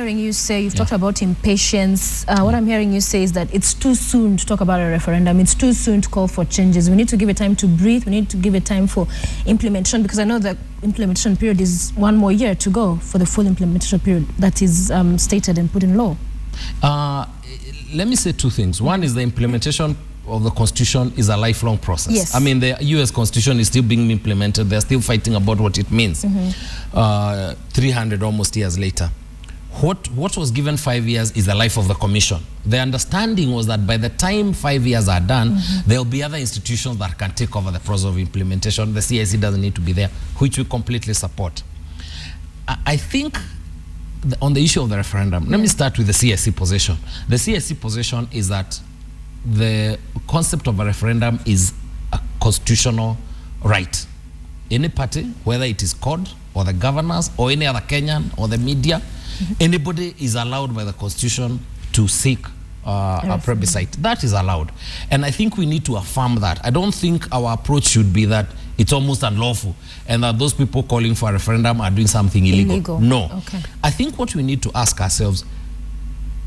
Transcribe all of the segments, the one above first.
hearing you say, you've talked about impatience. What I'm hearing you say is that it's too soon to talk about a referendum. It's too soon to call for changes. We need to give it time to breathe. We need to give it time for implementation, because I know the implementation period is 1 more year to go for the full implementation period that is stated and put in law. Let me say two things. One is the implementation of the Constitution is a lifelong process. Yes. I mean, the US Constitution is still being implemented. They're still fighting about what it means. 300 almost years later. What was given 5 years is the life of the Commission. The understanding was that by the time 5 years are done, there will be other institutions that can take over the process of implementation. The CIC doesn't need to be there, which we completely support. I think on the issue of the referendum, let me start with the CIC position. The CIC position is that the concept of a referendum is a constitutional right. Any party, whether it is CORD or the governors or any other Kenyan or the media, anybody is allowed by the Constitution to seek a plebiscite. That is allowed. And I think we need to affirm that. I don't think our approach should be that it's almost unlawful and that those people calling for a referendum are doing something illegal. No. Okay. I think what we need to ask ourselves,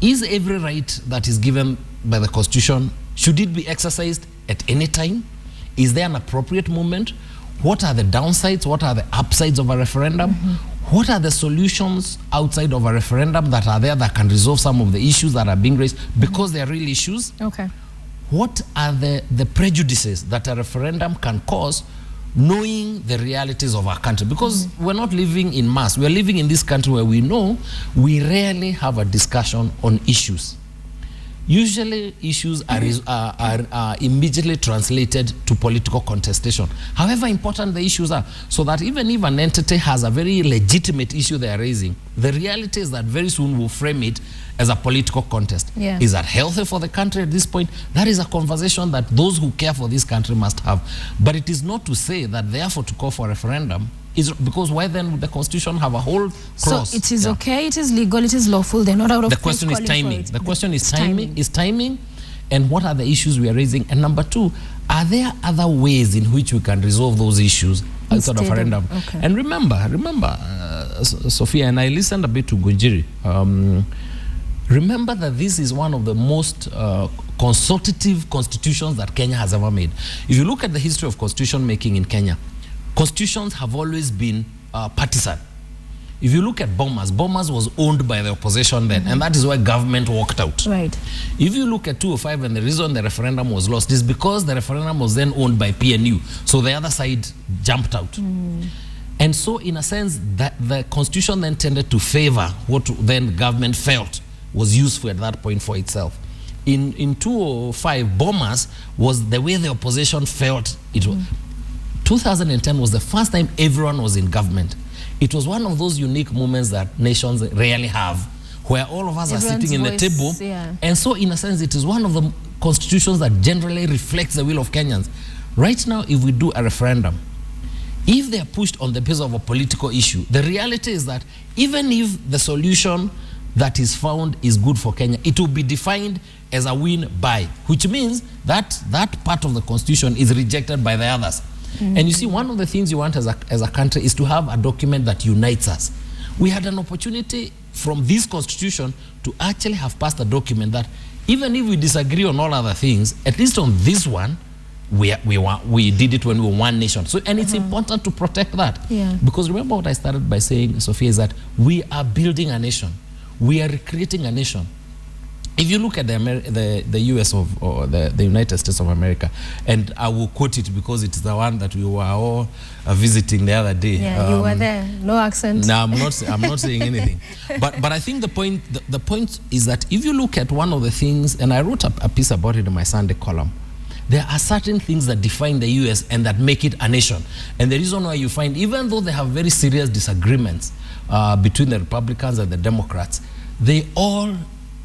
is every right that is given by the Constitution, should it be exercised at any time? Is there an appropriate moment? What are the downsides? What are the upsides of a referendum? What are the solutions outside of a referendum that are there that can resolve some of the issues that are being raised because they are real issues? Okay. What are the prejudices that a referendum can cause, knowing the realities of our country? Because we're not living in mass. We're living in this country where we know we rarely have a discussion on issues. Usually issues are immediately translated to political contestation. However important the issues are, so that even if an entity has a very legitimate issue they are raising, the reality is that very soon we'll frame it as a political contest. Yeah. Is that healthy for the country at this point? That is a conversation that those who care for this country must have. But it is not to say that therefore to call for a referendum is, because why then would the Constitution have a whole clause? So it is okay, it is legal, it is lawful, they're not out of the question is timing. The question is timing, and what are the issues we are raising? And number two, are there other ways in which we can resolve those issues outside of referendum? Okay. And remember, Sophia, and I listened a bit to Gunjiri. Remember that this is one of the most consultative constitutions that Kenya has ever made. If you look at the history of constitution making in Kenya, constitutions have always been partisan. If you look at Bomas was owned by the opposition then, and that is why government walked out. Right. If you look at 205, and the reason the referendum was lost is because the referendum was then owned by PNU, so the other side jumped out. And so in a sense, that the constitution then tended to favor what then government felt was useful at that point for itself. In 205, Bomas was the way the opposition felt it was. 2010 was the first time everyone was in government. It was one of those unique moments that nations rarely have, where all of us are sitting in the table. And so in a sense, it is one of the constitutions that generally reflects the will of Kenyans. Right now, if we do a referendum, if they are pushed on the basis of a political issue, the reality is that even if the solution that is found is good for Kenya, it will be defined as a win by, which means that that part of the Constitution is rejected by the others. And you see, one of the things you want as a country is to have a document that unites us. We had an opportunity from this Constitution to actually have passed a document that even if we disagree on all other things, at least on this one, we did it when we were one nation. So, and it's important to protect that. Because remember what I started by saying, Sophia, is that we are building a nation. We are recreating a nation. If you look at the US or the United States of America, and I will quote it because it's the one that we were all visiting the other day. Yeah, you were there. No accent. No, I'm not saying anything. But I think the point is that if you look at one of the things, and I wrote a piece about it in my Sunday column, there are certain things that define the US and that make it a nation. And the reason why you find, even though they have very serious disagreements between the Republicans and the Democrats, they all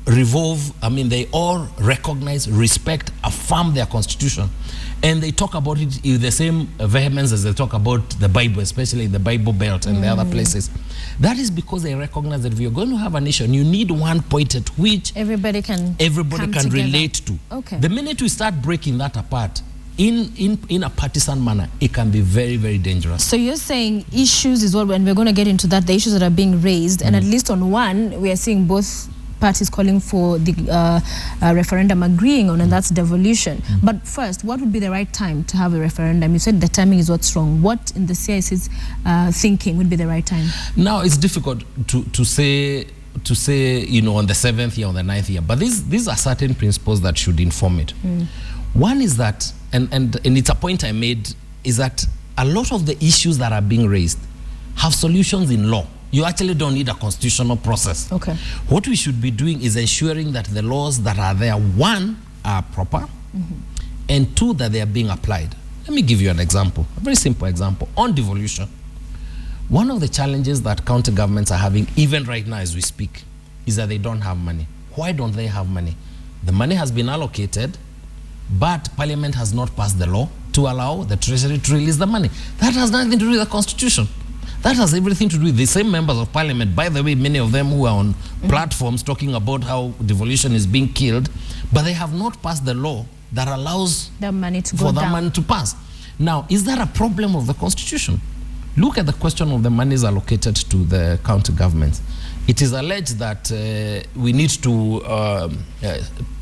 they all recognize, respect, affirm their constitution. And they talk about it with the same vehemence as they talk about the Bible, especially in the Bible Belt and the other places. That is because they recognize that if you're going to have a nation, you need one point at which everybody can relate to. Okay. The minute we start breaking that apart, in a partisan manner, it can be very, very dangerous. So you're saying issues is what, and we're going to get into that, the issues that are being raised, and at least on one, we are seeing both parties calling for the referendum agreeing on, and that's devolution. But first, what would be the right time to have a referendum? You said the timing is what's wrong. What in the CIC's thinking would be the right time? Now, it's difficult to say, you know, on the 7th year, on the 9th year, but these are certain principles that should inform it. One is that, and it's a point I made, is that a lot of the issues that are being raised have solutions in law. You actually don't need a constitutional process. Okay. What we should be doing is ensuring that the laws that are there, one, are proper, and two, that they are being applied. Let me give you an example, a very simple example. On devolution, one of the challenges that county governments are having, even right now as we speak, is that they don't have money. Why don't they have money? The money has been allocated, but Parliament has not passed the law to allow the Treasury to release the money. That has nothing to do with the Constitution. That has everything to do with the same members of Parliament, by the way, many of them who are on platforms talking about how devolution is being killed, but they have not passed the law that allows the money to for the money to pass. Now, is that a problem of the Constitution? Look at the question of the monies allocated to the county governments. It is alleged that we need to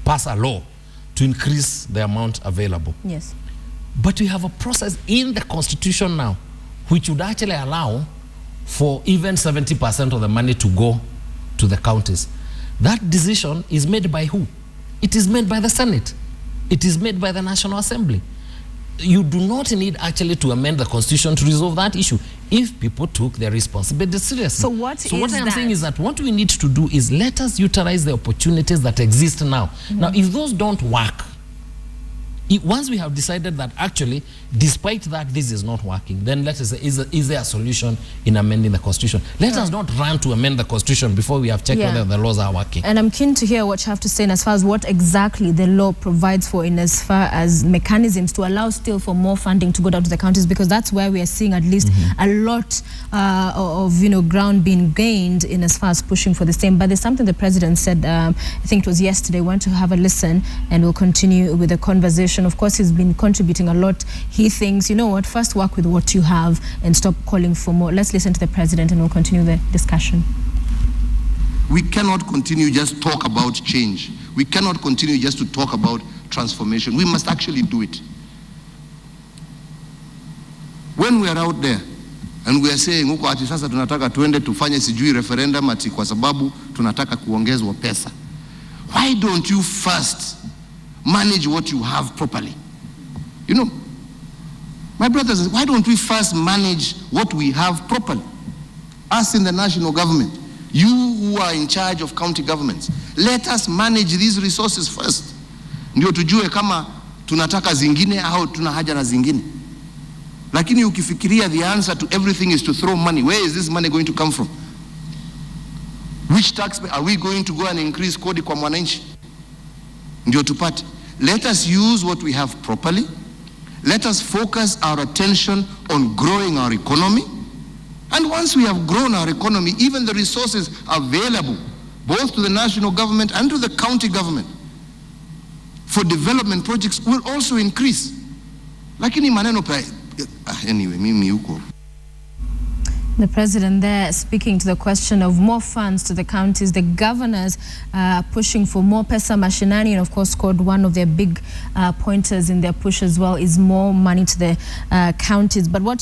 pass a law to increase the amount available. Yes. But we have a process in the Constitution now which would actually allow for even 70% of the money to go to the counties. That decision is made by who? It is made by the Senate. It is made by the National Assembly. You do not need actually to amend the Constitution to resolve that issue if people took their responsibility seriously. So what I'm saying is that what we need to do is let us utilize the opportunities that exist now. Now, if those don't work, once we have decided that actually, despite that this is not working, then let us say, is there a solution in amending the Constitution? Let us not run to amend the Constitution before we have checked whether the laws are working. And I'm keen to hear what you have to say in as far as what exactly the law provides for in as far as mechanisms to allow still for more funding to go down to the counties, because that's where we are seeing at least a lot of ground being gained in as far as pushing for the same. But there's something the president said, I think it was yesterday. Want to have a listen, and we'll continue with the conversation. Of course, he's been contributing a lot. He thinks, you know what, first work with what you have and stop calling for more. Let's listen to the president and we'll continue the discussion. We cannot continue just talk about change. We cannot continue just to talk about transformation. We must actually do it. When we are out there and we are saying, huko ati sasa tunataka tuende tufanye sijui referendum ati kwa sababu tunataka kuongezwa pesa. Why don't you first manage what you have properly? You know, my brothers, why don't we first manage what we have properly? Us in the national government, you who are in charge of county governments, let us manage these resources first. Ndio tujue kama tunataka zingine au tuna haja na zingine. Lakini ukifikiria the answer to everything is to throw money, where is this money going to come from? Which tax are we going to go and increase kodi kwa mwananchi? Ndio tupate. Let us use what we have properly. Let us focus our attention on growing our economy. And once we have grown our economy, even the resources available, both to the national government and to the county government, for development projects will also increase. Lakini maneno pa, anyway, mimi huko. The president there speaking to the question of more funds to the counties. The governors pushing for more pesa mashinani, and of course scored one of their big pointers in their push as well is more money to the counties. But what